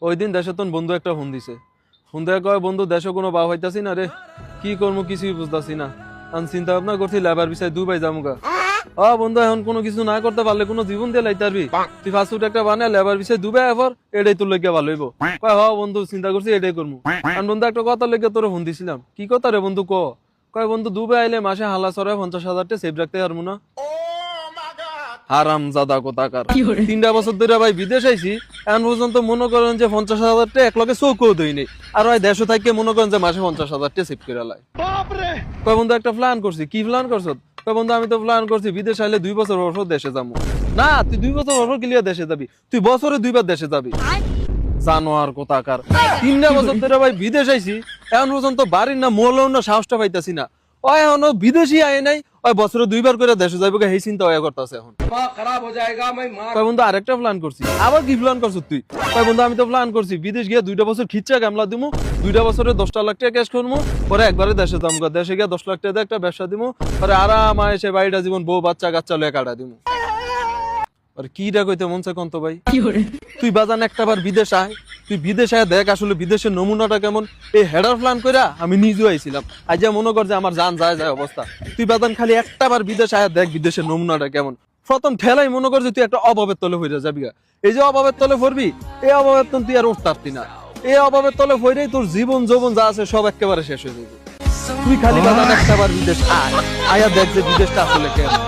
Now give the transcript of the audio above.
ওই দিন দেশে তোর বন্ধু একটা ফোন দিছে, ফোন দেয়া কয় বন্ধু দেশে কোনো বাপ হইতাছি না রে, কি করবো কিছুই বুঝতাছি না। আমি চিন্তা ভাবনা করছি লেবার বিষয় দুবাই যামুগা। বন্ধু এখন কোনো কিছু না করতে পারলে কোনো জীবন দিয়ে লাইতে পারবি, তুই ফাস্টফুড একটা বানায় লেবার বিষয় দুবাই এবার এটাই তোর লেগে ভালো হইব। কয় বন্ধু চিন্তা করছি এটাই করবো। আমি বন্ধু একটা কথা লেগে তোর ফোন দিছিলাম। কি কথা রে বন্ধু ক? কয় বন্ধু দুবাই আইলে মাসে হালা সরাই 50,000 টাকা সেভ রাখতে পারবো না। হারাম জাদা কোথাকার, 3টা বছর ধরে ভাই বিদেশ আইছি, এখন পর্যন্ত মনে করেন যে 50,000 টাকা এক লগে চৌকেও দইনি, আর ওই দেশে থাকতে মনে করেন যে মাসে 50,000 টাকা সেভ করে লাই। কয় বন্ধু একটা প্ল্যান করছি। কি প্ল্যান করছো? কয় বন্ধু আমি তো প্ল্যান করছি বিদেশ আইলে 2 বছর বছর দেশে যাবো। না তুই 2 বছর বছর গেলিয়ে দেশে যাবি, তুই বছরে 2বার দেশে যাবি। জানোয়ার কোথাকার, 3টা বছর ধরে ভাই বিদেশ আইছি, এখন পর্যন্ত বাড়ির না মোলেও না সাহসটা পাইতাছি না। ওই এখনো বিদেশি আয় নাই, ওই বছরে 2বার করে দেশে যাইব এই চিন্তা ওয়া করতেছে এখন। খারাপ হয়ে যায়গা मैं मार। কয় বন্ধু আরেকটা প্ল্যান করছি। আবার কি প্ল্যান করছিস তুই? কয় বন্ধু আমি তো প্ল্যান করছি বিদেশ গিয়ে 2টা বছর খিচ্চা গামলা দিমু, 2টা বছরে 10টা লাখ টাকা ক্যাশ করবো, পরে একবারে দেশে যাবো, দেশে গিয়ে 10 লাখ টাকা দিয়ে একটা ব্যবসা দিমু, পরে আরাম এসে বাড়িটা জীবন বউ বাচ্চা কাচ্চা লয়ে কাটা দিমু। আর কি রা কইতে মন চায় কোন তো ভাই, তুই বাজান একটা বার বিদেশ আয়, তুই বিদেশ আয় দেখ আসলে বিদেশের নমুনাটা কেমন। এই হেডার প্ল্যান কইরা আমি নিজেও আইছিলাম, আজ মনে কর যে আমার জান যায় যায় অবস্থা। তুই বাজান খালি একটা বার বিদেশ আয় দেখ বিদেশের নমুনাটা কেমন। প্রথম ঠেলাই মনে কর যে তুই একটা অভাবের তলে হইয়া যাবি। এই যে অভাবের তলে পড়বি, এই অভাবের তলে তুই আর উঠতে পারতি না। এই অভাবের তলে পড়েই তোর জীবন যৌবন যা আছে সব একেবারে শেষ হয়ে যাবে। তুই খালি বাজান একটা বার বিদেশ আয়, আয়া দেখ যে বিদেশটা আসলে কেমন।